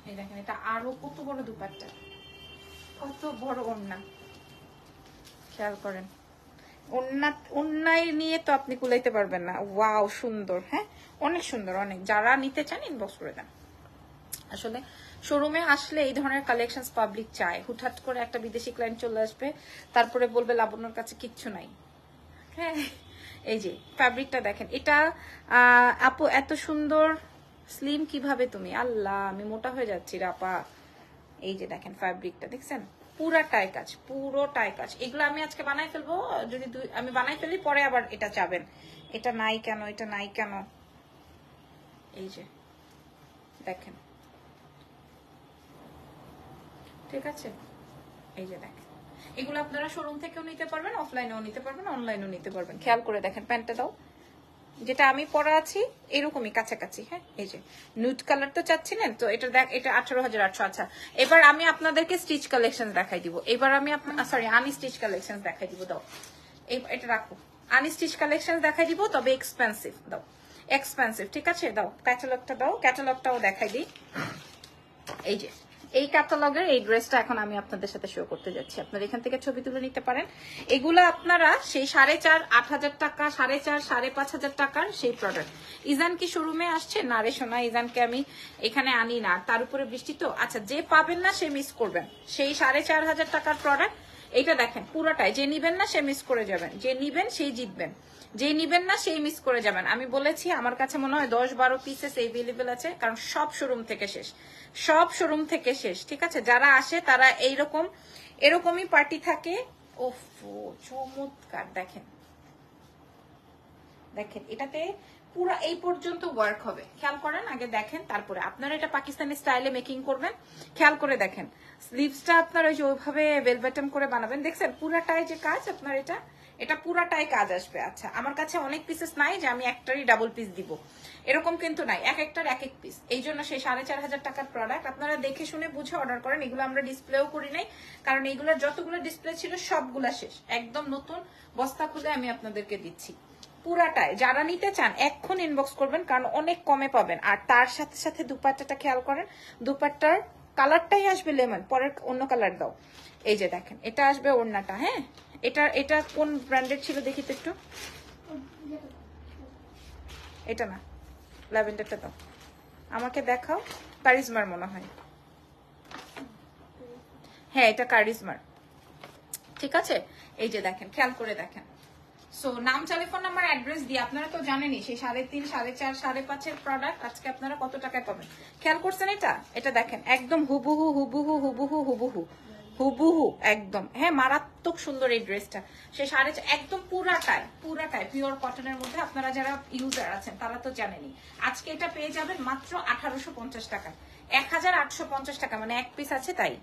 এই দেখেন, এটা আরো কত বড় দুপাট্টা, কত বড় ওড়না, খেয়াল করেন। ওড়নায় নিয়ে তো আপনি কুলাইতে পারবেন না। ওয়াও, সুন্দর। হ্যাঁ, অনেক সুন্দর, অনেক। যারা নিতে চান ইনবক্স করে দেন। আসলে শোরুমে আসলে এই ধরনের কালেকশন পাবলিক চায়। হুটহাট করে একটা বিদেশি ক্লায়েন্ট চলে আসবে, তারপরে বলবে লাবণ্যর কাছে কিচ্ছু নাই। হ্যাঁ, এই যে ফ্যাব্রিকটা দেখেন, এটা আপু এত সুন্দর স্লিম কিভাবে তুমি? আল্লাহ, আমি মোটা হয়ে যাচ্ছি রাপা। এই যে দেখেন ফ্যাব্রিকটা দেখছেন, পুরাটাই কাজ, পুরোটাই কাজ। এগুলো আমি আজকে বানাই ফেলবো, যদি আমি বানাই ফেলি পরে আবার এটা চাবেন, এটা নাই কেন, এটা নাই কেন। এই যে দেখেন, ঠিক আছে? এই যে দেখেন, এগুলো আপনারা শোরুম থেকেও নিতে পারবেন, অফলাইনেও নিতে পারবেন, অনলাইনেও নিতে পারবেন। খেয়াল করে দেখেন প্যান্টটা দাও, যেটা আমি পরা আছি এরকমই কাছাকাছি। হ্যাঁ, এই যে নুড কালার তো চাচ্ছিলেন তো, এটা দেখ, এটা 18,800। আচ্ছা, এবার আমি আপনাদেরকে স্টিচ কালেকশন দেখাই দিব। এবার আমি সরি, আনস্টিচ কালেকশন দেখাই দিব। দাও এটা রাখো, আনস্টিচ কালেকশন দেখাই দিব, তবে এক্সপেন্সিভ। দাও এক্সপেন্সিভ, ঠিক আছে। দাও ক্যাটালগটা দাও, ক্যাটালগটাও দেখাই দিই। এই যে এই ক্যাটালগের এই ড্রেসটা এখন আমি আপনাদের সাথে শো করতে যাচ্ছি। আপনারা এখান থেকে ছবি তুলে নিতে পারেন। এগুলো আপনারা সেই 4,500, 8,000 টাকা, 4,500, 5,500 টাকার সেই প্রোডাক্ট। ইজান কি শোরুমে আসছে? না রে সোনা, ইজানকে আমি এখানে আনি না, তার উপরে বৃষ্টি তো। আচ্ছা, যে পাবেন না সে মিস করবেন। সেই 4,500 টাকার প্রোডাক্ট এইটা দেখেন পুরোটাই, যে নিবেন না সে মিস করে যাবেন, যে নিবেন সেই জিতবেন, যে নিবেন না সেই মিস করে যাবেন। আমি বলেছি আমার কাছে মনে হয় 10-12 পিসেস এভেলেবেল আছে, কারণ সব শোরুম থেকে শেষ, সব শোরুম থেকে শেষ, ঠিক আছে। যারা আসে তারা এরকমই পার্টি থাকে। ওফ, চমৎকার। দেখেন দেখেন, এটাতে পুরো এই পর্যন্ত ওয়ার্ক হবে। খেয়াল করেন, আগে দেখেন, তারপরে আপনারা এটা পাকিস্তানি স্টাইলে মেকিং করবেন। খেয়াল করে দেখেন, স্লিভসটা আপনার ওই যে ওইভাবে ভেলভেটম করে বানাবেন। দেখছেন পুরাটাই যে কাজ আপনার, এটা পুরাটাই কাজ আসবে। আচ্ছা, আমার কাছে অনেক পিসেস নাই যে আমি একটারই ডাবল পিস দিব, এরকম কিন্তু নাই, এক একটার এক এক পিস। এই জন্য সেই 4,500 টাকার প্রোডাক্ট আপনারা দেখে শুনে বুঝে অর্ডার করেন। এগুলো আমরা ডিসপ্লেও করি নাই, কারণ এইগুলোর যতগুলো ডিসপ্লে ছিল সবগুলা শেষ, একদম নতুন বস্তা খুলে আমি আপনাদেরকে দিচ্ছি পুরাটাই। যারা নিতে চান এখন ইনবক্স করবেন, কারণ অনেক কমে পাবেন। আর তার সাথে সাথে দুপাট্টাটা খেয়াল করেন, দুপাট্টার কালারটাই আসবে লেমন, পরের অন্য কালার দাও। এই যে দেখেন, এটা আসবে ওড়নাটা। হ্যাঁ, এটা কোন ব্র্যান্ডের ছিল দেখি তো একটু। এটা না, ল্যাভেন্ডারটা দাও আমাকে, দেখাও। কারিজমার মনে হয়, হ্যাঁ এটা কারিজমার, ঠিক আছে। এই যে দেখেন, খেয়াল করে দেখেন। সো নাম, টেলিফোন নাম্বার, অ্যাড্রেস দিয়ে আপনারা তো জানেনই সেই 3.5, 4.5, 5.5 প্রোডাক্ট আজকে আপনারা কত টাকায় পাবেন। খেয়াল করছেন এটা দেখেন, একদম হুবহু হুবহু হুবহু হুবহু হুবহু একদম। হ্যাঁ, মারাত্মক সুন্দর এই ড্রেসটা। সে 4.5 একদম পুরাটাই পিওর কটনের মধ্যে। আপনারা যারা ইউজার আছেন তারা তো জানেনই। আজকে এটা পেয়ে যাবেন মাত্র 1850 টাকা, 1,850 টাকা, মানে এক পিস আছে তাই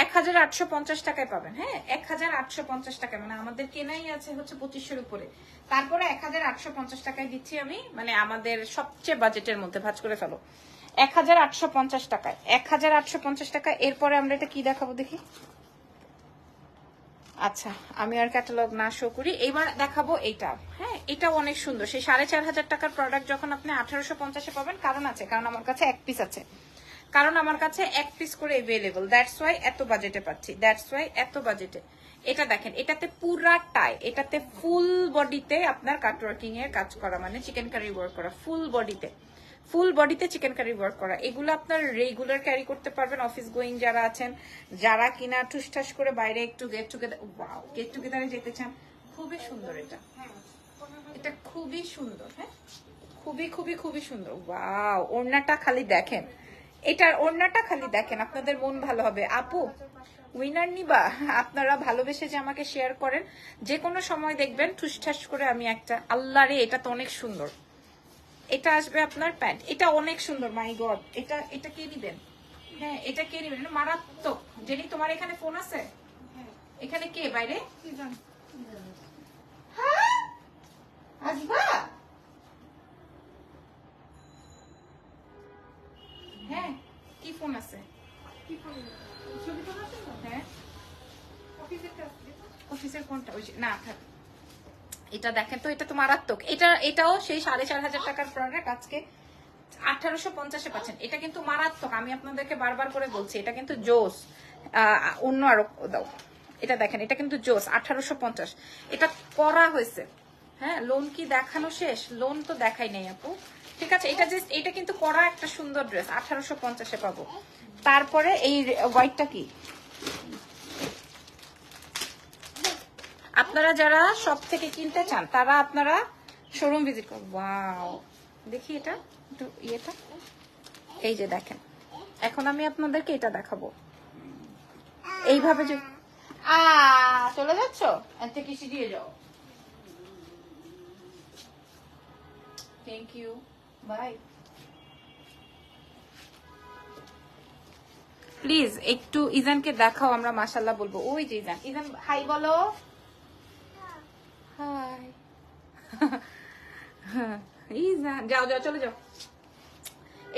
1,850 টাকায় পাবেন। হ্যাঁ, 1,850 টাকা, মানে আমাদের কেনাই আছে হচ্ছে 2500-এর উপরে, তারপরে 1,850 টাকায় দিচ্ছি আমি, মানে আমাদের সবচেয়ে বাজেটের মধ্যে। ভাঁজ করে ফেলো, 1,850 টাকায়, 1,850 টাকা। এরপরে আমরা এটা কি দেখাবো দেখি। আচ্ছা, আমি আর ক্যাটালগ না শো করি, এইবার দেখাবো এইটা। হ্যাঁ, এটাও অনেক সুন্দর। সেই 4,500 টাকার প্রোডাক্ট যখন আপনি 1850-এ পাবেন, কারণ আছে, কারণ আমার কাছে এক পিস আছে, কারণ আমার কাছে এক পিস করে এভেলেবল, দ্যাটস ওয়াই এত বাজেটে পাচ্ছি, দ্যাটস ওয়াই এত বাজেটে। এটা দেখেন, এটাতে পুরাটাই, এটাতে ফুল বডিতে আপনার কাটওয়ার্কিং এর কাজ করা, মানে চিকেন কারি ওয়ার্ক করা, ফুল বডিতে চিকেন কারি ওয়ার্ক করা। এগুলো আপনার রেগুলার ক্যারি করতে পারবেন। অফিস গোয়িং যারা আছেন, যারা কিনা ঠুসঠাস করে বাইরে একটু গেট টুগেদারে যেতে চান, খুবই সুন্দর এটা খুবই সুন্দর। হ্যাঁ, খুবই খুবই খুবই সুন্দর। ওয়াও, ওড়নাটা খালি দেখেন, এটার ওড়নাটা খালি দেখেন, আপনাদের মন ভালো হবে। আপু উইনার নিবা? আপনারা ভালোবেসে যে আমাকে শেয়ার করেন, যে কোনো সময় দেখবেন ঠুসঠাস করে আমি একটা, আল্লাহ রে এটা তো অনেক সুন্দর। এটা আসবে আপনার প্যান্ট, এটা অনেক সুন্দর। মাই গড, এটা কে নিবেন? হ্যাঁ, এটা কে নিবেন? এটা মারাত্মক। জেনি, তোমার এখানে ফোন আছে? এখানে কে বাইরে? হ্যাঁ, আসবা? হ্যাঁ, কি ফোন আছে? হ্যাঁ, অফিসের কোনটা? ওই না, এটা দেখেন তো, এটা তো মারাত্মক। এটাও সেই 4,500 টাকার প্রোডাক্ট আজকে 1850-এ পাচ্ছেন। এটা কিন্তু মারাত্মক, আমি আপনাদেরকে বারবার করে বলছি, এটা কিন্তু জোস। অন্য আরো দাও, এটা দেখেন, এটা কিন্তু জোস। 1850 এটা করা হয়েছে। হ্যাঁ, লোন কি দেখানো শেষ? লোন তো দেখাই নাই আপু, ঠিক আছে। এটা কিন্তু করা একটা সুন্দর ড্রেস, 1850-এ পাবো। তারপরে এই হোয়াইটটা কি, আপনারা যারা সব থেকে কিনতে চান তারা আপনারা শোরুম ভিজিট করুন। ওয়াও, দেখি এটা একটু ইয়েটা, এই যে দেখেন। এখন আমি আপনাদেরকে এটা দেখাবো, এইভাবে যে চলে যাচ্ছ, এর থেকে দিয়ে যাও। Thank you, by. প্লিজ একটু ইজানকে দেখাও, আমরা মাশাল্লাহ বলবো। ওই যে ইজান, ইজান হাই বলো। হাই ইজান, যাও যাও চলে যাও।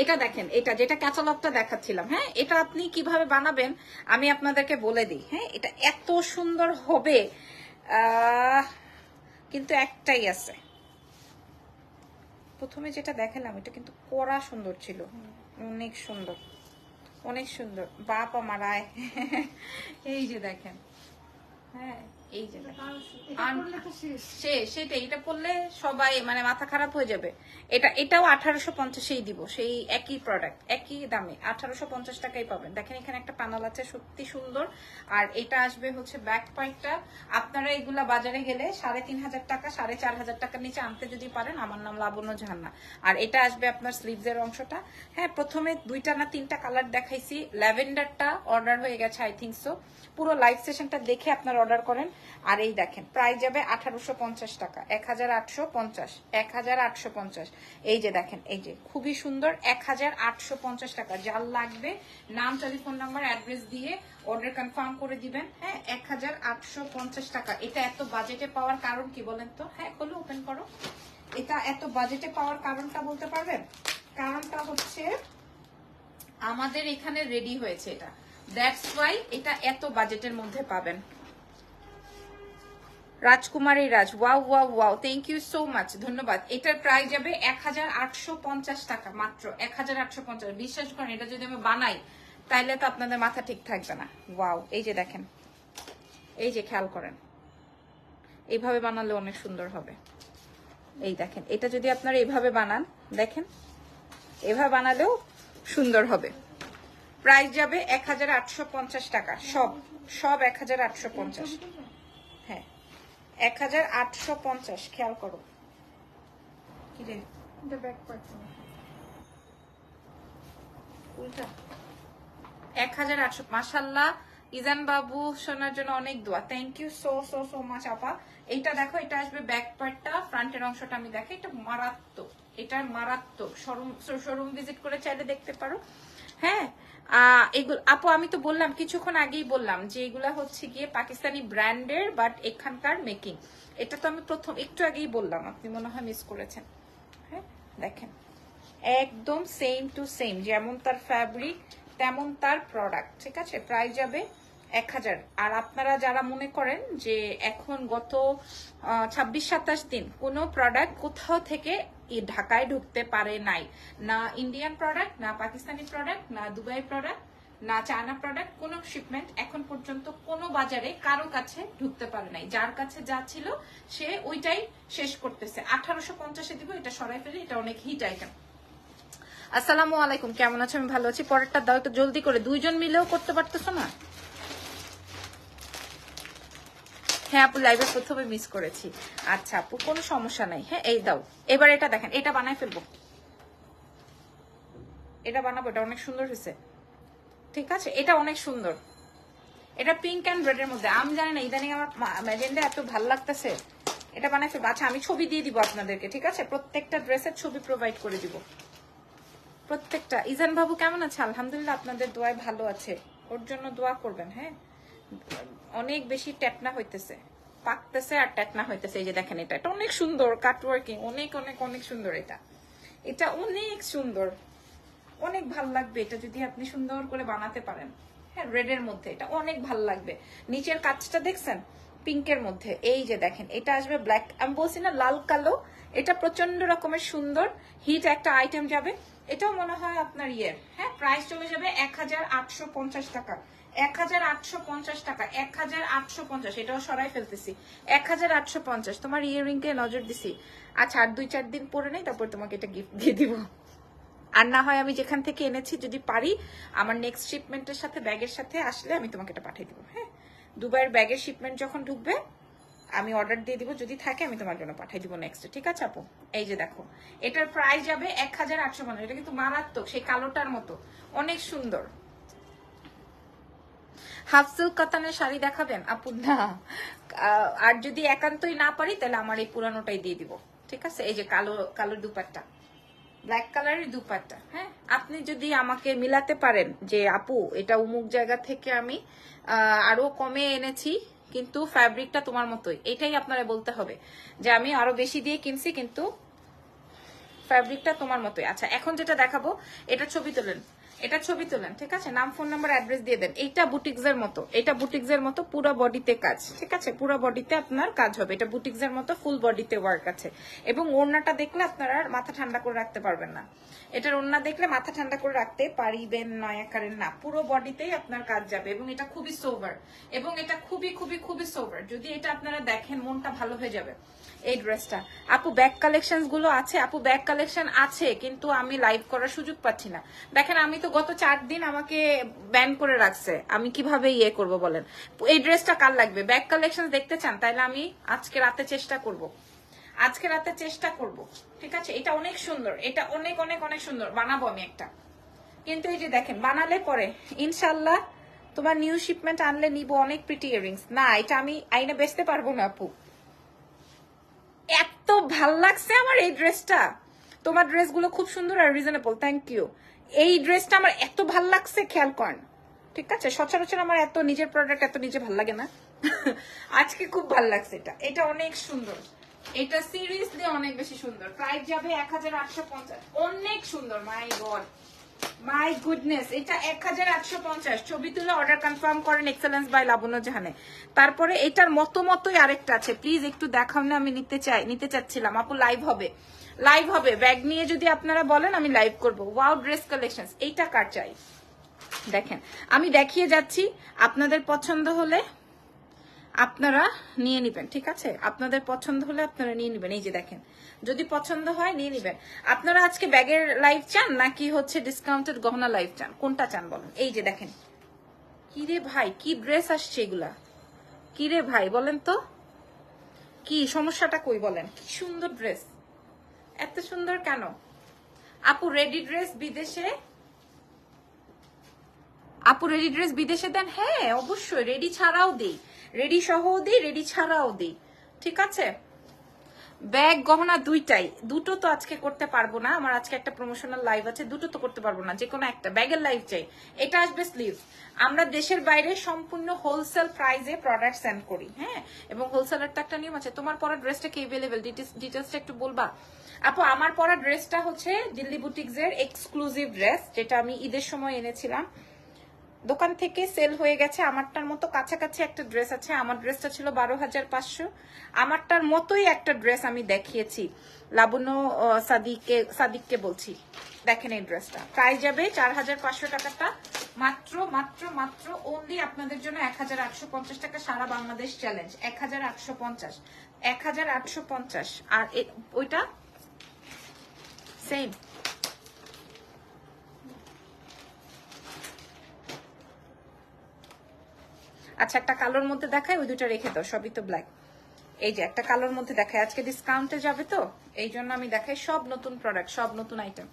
এটা দেখেন, এটা যেটা ক্যাটালগটা দেখাচ্ছিলাম, হ্যাঁ এটা আপনি কিভাবে বানাবেন আমি আপনাদেরকে বলে দিই। হ্যাঁ এটা এত সুন্দর হবে, কিন্তু একটাই আছে, প্রথমে যেটা দেখালাম এটা কিন্তু কড়া সুন্দর ছিল, অনেক সুন্দর, অনেক সুন্দর। বাপ আমার আয় এই যে দেখেন, হ্যাঁ এই যে দেখেন। শেষ, সেটাই, এটা পড়লে সবাই মানে মাথা খারাপ হয়ে যাবে। এটাও 1850-এই দিব, সেই একই প্রোডাক্ট একই দামে 1850 টাকাই পাবেন। দেখেন এখানে একটা প্যানেল আছে, সত্যি সুন্দর। আর এটা আসবে হচ্ছে ব্যাক পার্টটা। আপনারা এগুলা বাজারে গেলে 3500 টাকা 4500 টাকার নিচে আনতে যদি পারেন, আমার নাম লাবণ্য জাহান্না। আর এটা আসবে আপনার স্লিভসের অংশটা। হ্যাঁ প্রথমে 2টা না 3টা কালার দেখাইছি, ল্যাভেন্ডারটা অর্ডার হয়ে গেছে আই থিঙ্ক সো। পুরো লাইভ সেশনটা দেখে আপনারা অর্ডার করেন। আর এই দেখেন প্রাইস যাবে 1850 টাকা, 1850, 1850। এই যে দেখেন, এই যে খুবই সুন্দর, 1850 টাকা। যার লাগবে নাম, টেলিফোন নাম্বার, অ্যাড্রেস দিয়ে অর্ডার কনফার্ম করে দিবেন। হ্যাঁ 1850 টাকা। এটা এত বাজেটে পাওয়ার কারণ কি বলেন তো? হ্যাঁ খোলো, ওপেন করো। এটা এত বাজেটে পাওয়ার কারণটা বলতে পারবেন? কারণটা হচ্ছে আমাদের এখানে রেডি হয়েছে এটা, দ্যাটস ওয়াই এটা এত বাজেটের মধ্যে পাবেন। Rajkumari Raj, wow wow wow, thank you so much, ধন্যবাদ। এটার প্রাইস যাবে 1850 টাকা, মাত্র 1850। বিশ্বাস করেন এটা যদি আমি বানাই তাইলে তো আপনাদের মাথা ঠিক থাকবে না। ওয়াও, এই যে দেখেন, এই যে খেয়াল করেন, এইভাবে বানালে অনেক সুন্দর হবে। এই দেখেন, এটা যদি আপনারা এইভাবে বানান, দেখেন এভাবে বানালেও সুন্দর হবে। প্রাইস যাবে 1850 টাকা, সব সব 1850। হ্যাঁ 1850, খেয়াল করো। কি রে, এটা ব্যাক পার্ট উল্টা 1800। মাশাল্লাহ, ইজান বাবু শোনার জন্য অনেক দোয়া, thank you so so so much আপা। এইটা দেখো, এটা আসবে ব্যাক পার্টটা, ফ্রন্টের অংশটা আমি দেখে, এটা মারাত্মক, এটা মারাত্মক। শোরুম ভিজিট করে চাইলে দেখতে পারো। হ্যাঁ এগুলো আপু আমি তো বললাম কিছুক্ষণ আগেই বললাম যে এগুলা হচ্ছে গিয়ে পাকিস্তানি ব্র্যান্ডের, বাট এখানকার মেকিং। এটা তো আমি প্রথম একটু আগেই বললাম, আপনি মনে হয় মিস করেছেন। হ্যাঁ দেখেন একদম সেম টু সেম, যেমন তার ফ্যাব্রিক তেমন তার প্রোডাক্ট। ঠিক আছে, প্রাইস যাবে 1000। আর আপনারা যারা মনে করেন যে এখন গত 26-27 দিন কোনো প্রোডাক্ট কোথাও থেকে ঢাকায় ঢুকতে পারে নাই, না ইন্ডিয়ান প্রোডাক্ট, না পাকিস্তানি প্রোডাক্ট, না দুবাই প্রোডাক্ট, না চায়না প্রোডাক্ট, কোন শিপমেন্ট এখন পর্যন্ত কোনো বাজারে কারো কাছে ঢুকতে পারে নাই। যার কাছে যা ছিল সে ওইটাই শেষ করতেছে। 1850-এ দিব, এটা সরাই ফেলি, এটা অনেক হিট আইটেম। আসসালামু আলাইকুম, কেমন আছো? আমি ভালো আছি। পরেরটা দাও একটু জলদি করে, দুইজন মিলেও করতে পারতেছো না? হ্যাঁ আপু লাইভে প্রথমে মিস করেছি। আচ্ছা আপু কোনো সমস্যা নাই। হ্যাঁ এই দাও, এবার এটা দেখেন, এটা বানাই ফেলবো, এটা বানাবো, এটা অনেক সুন্দর হয়েছে। ঠিক আছে, এটা অনেক সুন্দর, এটা পিঙ্ক অ্যান্ড রেড এর মধ্যে। আমি জানি না ইদানিং আমার ম্যাজেন্ডা এত ভালো লাগতেছে, এটা বানাই ফেলবো। আচ্ছা আমি ছবি দিয়ে দিব আপনাদেরকে, ঠিক আছে? প্রত্যেকটা ড্রেসের ছবি প্রোভাইড করে দিব, প্রত্যেকটা। ইজান বাবু কেমন আছে? আলহামদুলিল্লাহ, আপনাদের দোয়ায় ভালো আছে, ওর জন্য দোয়া করবেন। হ্যাঁ অনেক বেশি ট্যাটনা হইতেছে, পাকতেছে আর ট্যাটনা হইতেছে। এই যে দেখেন, এটা এটা অনেক সুন্দর, কাটওয়ার্কিং অনেক অনেক অনেক সুন্দর। এটা এটা অনেক সুন্দর, অনেক ভাল লাগবে এটা যদি আপনি সুন্দর করে বানাতে পারেন। হ্যাঁ রেড এর মধ্যে এটা অনেক ভাল লাগবে। নিচের কাজটা দেখছেন পিঙ্কের মধ্যে, এই যে দেখেন এটা আসবে ব্ল্যাক, আমি বলছি না লাল কালো, এটা প্রচন্ড রকমের সুন্দর হিট একটা আইটেম যাবে। এটাও মনে হয় আপনার ইয়ের। হ্যাঁ প্রাইস চলে যাবে 1850 টাকা, 1850 টাকা, 1850। এটাও সরাই ফেলতেছি, 1850। তোমার ইয়াররিং কে নজর দিছি। আচ্ছা আর 2-4 দিন পরে নেই, তারপর তোমাকে এটা গিফট দিয়ে দিব। আর না হয় আমি যেখান থেকে এনেছি যদি পারি আমার নেক্সট শিপমেন্টের সাথে ব্যাগের সাথে আসলে আমি তোমাকে এটা পাঠিয়ে দিব। হ্যাঁ দুবাইয়ের ব্যাগের শিপমেন্ট যখন ঢুকবে আমি অর্ডার দিয়ে দিব, যদি থাকে আমি তোমার জন্য পাঠিয়ে দিব নেক্সট। ঠিক আছে আপু? এই যে দেখো, এটার প্রাইস যাবে 1850। এটা কিন্তু মারাত্মক, সেই কালোটার মতো অনেক সুন্দর। হাফ সিল্ক কাতানের শাড়ি দেখাবেন আপু? না, আর যদি একান্তই না পারি তাহলে আমার এই পুরানোটাই দিয়ে দিব। ঠিক আছে, এই যে কালো কালো দুপাট্টা, ব্ল্যাক কালারের দুপাট্টা। হ্যাঁ, আপনি যদি আমাকে মিলাতে পারেন যে আপু এটা অমুক জায়গা থেকে আমি আরো কমে এনেছি কিন্তু ফ্যাব্রিকটা তোমার মতোই, এটাই আপনারা বলতে হবে যে আমি আরো বেশি দিয়ে কিনছি কিন্তু ফ্যাব্রিকটা তোমার মতোই। আচ্ছা, এখন যেটা দেখাবো এটা ছবি তোলেন, এটা ছবি তোলেন, ঠিক আছে? নাম, ফোন নাম্বার, অ্যাড্রেস দিয়ে দেন। এইটা বুটিক্সের মতো, এটা বুটিক্সের মতো পুরো বডিতে কাজ, ঠিক আছে? পুরো বডিতে আপনার কাজ হবে, এটা বুটিক্সের মতো ফুল বডিতে ওয়ার্ক আছে। এবং ওড়নাটা দেখলে আপনারা আর মাথা ঠান্ডা করে রাখতে পারবেন না। এটার ওড়না দেখলে মাথা ঠান্ডা করে রাখতে পারিবেন নয় আকারের না, পুরো বডিতেই আপনার কাজ যাবে। এবং এটা খুবই সোভার, এবং এটা খুবই খুবই খুবই সোভার। যদি এটা আপনারা দেখেন মনটা ভালো হয়ে যাবে। এই ড্রেসটা আপু ব্যাক কালেকশন গুলো আছে, আপু ব্যাক কালেকশন আছে কিন্তু আমি লাইভ করার সুযোগ পাচ্ছি না। দেখেন আমি তো গত 4 দিন আমাকে ব্যান করে রাখছে, আমি কিভাবে ইয়ে করব বলেন? এই ড্রেসটা কার লাগবে? ব্যাক কালেকশন দেখতে চান? তাইলে আমি আজকে রাতে চেষ্টা করব, আজকে রাতে চেষ্টা করব, ঠিক আছে? এটা অনেক সুন্দর, এটা অনেক অনেক অনেক সুন্দর, বানাবো আমি একটা। কিন্তু এই যে দেখেন বানালে পরে ইনশাল্লাহ তোমার নিউ শিপমেন্ট আনলে নিব অনেক প্রিটি ইয়ারিংস। না, এটা আমি আইনে বেচতে পারবো না আপু। এত ভাল লাগছে আমার এই ড্রেসটা। তোমার ড্রেসগুলো খুব সুন্দর আর রিজনেবল, থ্যাংক ইউ। এই ড্রেসটা আমার এত ভাল লাগছে, খেয়াল করেন, ঠিক আছে? সচরাচর আমার এত নিজের প্রোডাক্ট এত নিজে ভাল লাগে না। আজকে খুব ভাল লাগছে এটা, এটা অনেক সুন্দর, এটা সিরিয়াসলি অনেক বেশি সুন্দর। প্রাইস যাবে 1850, অনেক সুন্দর। মাই গড, মাই গুডনেস, এটা 1850। ছবি তুলে অর্ডার কনফার্ম করেন এক্সেলেন্স বাই লাবণ্য জাহানে। তারপরে এটার মতোই আরেকটা আছে, প্লিজ একটু দেখাও না, আমি নিতে চাচ্ছিলাম। আপু লাইভ হবে, লাইভ হবে, ব্যাগ নিয়ে যদি আপনারা বলেন আমি লাইভ করব। ওয়াও ড্রেস কালেকশন, এইটা কার চাই দেখেন, আমি দেখিয়ে যাচ্ছি, আপনাদের পছন্দ হলে আপনারা নিয়ে নিবেন, ঠিক আছে? আপনাদের পছন্দ হলে আপনারা নিয়ে নিবেন। এই যে দেখেন, যদি পছন্দ হয় নিয়ে নিবেন। আপনারা আজকে ব্যাগের লাইভ চান নাকি হচ্ছে ডিসকাউন্টেড গহনা লাইভ চান, কোনটা চান বলেন? এই যে দেখেন, কি রে ভাই, কি ড্রেস আসছে এগুলা, কি রে ভাই বলেন তো, কি সমস্যাটা কই বলেন? কি সুন্দর ড্রেস, এত সুন্দর কেন? আপু রেডি ড্রেস বিদেশে, আপু রেডি ড্রেস বিদেশে দেন? হ্যাঁ অবশ্যই, রেডি ছাড়াও দিই, রেডি সহও দিই, রেডি ছাড়াও দিই, ঠিক আছে? ব্যাগ গহনা দুইটাই, দুটো তো আজকে করতে পারবো না, আমার আজকে একটা প্রমোশনাল লাইভ আছে, দুটো তো করতে পারবো না, যে কোনো একটা ব্যাগের লাইভ চাই। এটা আসবে স্লিভ। আমরা দেশের বাইরে সম্পূর্ণ হোলসেল প্রাইসে প্রোডাক্ট সেন্ড করি, হ্যাঁ? এবং হোলসেলের তো একটা নিয়ম আছে। তোমার পরা ড্রেসটা কি এভেলেবেল, ডিটেলসটা একটু বলবা আপু? আমার পরা ড্রেসটা হচ্ছে দিল্লি বুটিক্স এর এক্সক্লুসিভ ড্রেস, যেটা আমি ঈদের সময় এনেছিলাম, দোকান থেকে সেল হয়ে গেছে। আমারটার মতো কাছাকাছি একটা ড্রেস আছে, আমার ড্রেসটা ছিল 12,500। আমারটার মতোই একটা ড্রেস আমি দেখিয়েছি, লাবণ্য সাদিককে বলছি, দেখেন এই ড্রেসটা প্রাইস যাবে 4,500 টাকাটা, মাত্র মাত্র মাত্র অনলি আপনাদের জন্য 1,850 টাকা, সারা বাংলাদেশ চ্যালেঞ্জ। 1,850, 1,850। আর ওইটা সেম। আচ্ছা, একটা কালোর মধ্যে দেখায়, ওই দুটো রেখে দাও, সবই তো ব্ল্যাক। এই যে একটা কালোর মধ্যে দেখায়, আজকে ডিসকাউন্টে যাবে তো এই জন্য আমি দেখাই সব নতুন প্রোডাক্ট, সব নতুন আইটেম,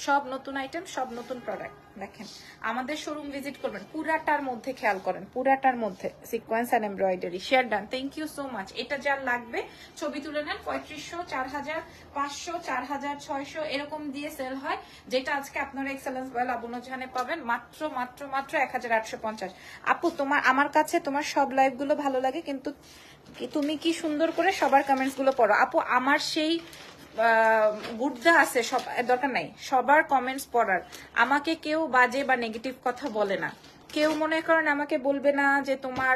সব নতুন আইটেম, সব নতুন প্রোডাক্ট। দেখেন আমাদের শোরুম ভিজিট করবেন, পুরাটার মধ্যে খেয়াল করেন, পুরাটার মধ্যে sequence and embroidery. Share done, thank you so much. এটা যার লাগবে ছবি তুলে নেন। 3500, 4,500, 4,600 এরকম দিয়ে সেল হয়, যেটা আজকে আপনারা এক্সেলেন্স বাই লাবণ্য জাহানে পাবেন মাত্র মাত্র মাত্র 1,850। আপু তোমার, আমার কাছে তোমার সব লাইভ গুলো ভালো লাগে, কিন্তু তুমি কি সুন্দর করে সবার কমেন্টস গুলো পড়ো। আপু আমার সেই গুড্ডা আছে, সব দরকার নাই সবার কমেন্টস পড়ার। আমাকে কেউ বাজে বা নেগেটিভ কথা বলে না, কেউ মনে করেন আমাকে বলবে না যে তোমার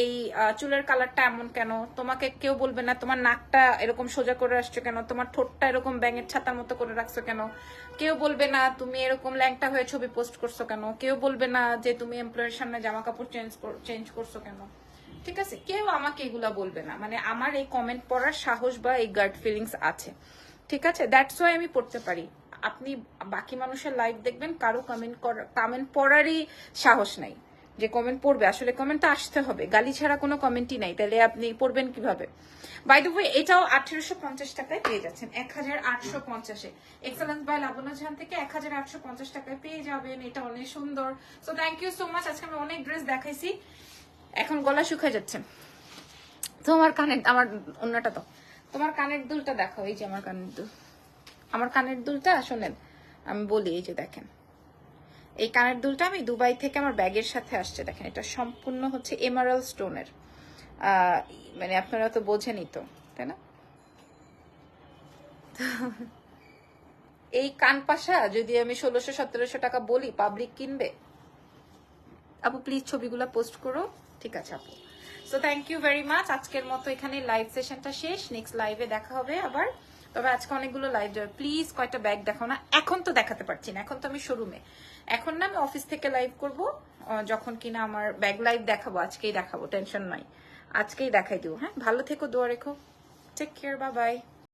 এই চুলের কালারটা এমন কেন, তোমাকে কেউ বলবে না তোমার নাকটা এরকম সোজা করে আসছো কেন, তোমার ঠোঁটটা এরকম ব্যাঙের ছাতার মতো করে রাখছো কেন, কেউ বলবে না তুমি এরকম ল্যাংটা হয়ে ছবি পোস্ট করছো কেন, কেউ বলবে না যে তুমি এমপ্লয়ের সামনে জামা কাপড় চেঞ্জ করছো কেন, ঠিক আছে? কেউ আমাকে এগুলা বলবে না, মানে আমার এই কমেন্ট পড়ার সাহস বা এই গার্ড ফিলিংস আছে, ঠিক আছে? দ্যাটস ওয়াই আমি পড়তে পারি। আপনি বাকি মানুষের লাইভ দেখবেন, কারো কমেন্ট পড়ারই সাহস নাই যে কমেন্ট পড়বে। আসলে কমেন্ট আসতে হবে, গালি ছাড়া কোনো কমেন্টই নাই, তাহলে আপনি পড়বেন কিভাবে? বাই দ্য ওয়ে এটাও 1,850 টাকায় পেয়ে যাচ্ছেন, 1,850-এ। এক্সেলেন্স বাই লাবণ্য জাহান থেকে 1,850 টাকায় পেয়ে যাবেন। এটা অনেক সুন্দর। So thank you so much. আজকে আমি অনেক ড্রেস দেখাইছি, এখন গলা শুকিয়ে যাচ্ছে। তোমার কানের, আমার অন্যটা তো, তোমার কানের দুলটা দেখো, এই যে আমার কানের দুল, আমার কানের দুলটা শোনেন, আমি বলি, এই যে দেখেন, এই কানের দুলটা আমি দুবাই থেকে আমার ব্যাগের সাথে আসছে। দেখেন, এটা সম্পূর্ণ হচ্ছে এমারাল্ড স্টোনের। মানে আপনারা তো বোঝেনই তো, তাই না? এই কানপাশা যদি আমি 1600-1700 টাকা বলি, পাবলিক কিনবে? আপু প্লিজ ছবিগুলো পোস্ট করো। ঠিক আছে আপু। So thank you very much. আজকের মতো এখানে লাইভ সেশনটা শেষ। নেক্সট লাইভে দেখা হবে আবার। তবে আজকে অনেকগুলো লাইভ যাবে, প্লিজ কয়টা ব্যাগ দেখাও না। এখন তো দেখাতে পারছি না, এখন তো আমি শোরুমে। এখন না, আমি অফিস থেকে লাইভ করব, যখন কিনা আমার ব্যাগ লাইভ দেখাবো। আজকেই দেখাবো, টেনশন নাই, আজকেই দেখাই দিব। হ্যাঁ, ভালো থেকো, দোয়া রেখো, টেক কেয়ার, বাই বাই।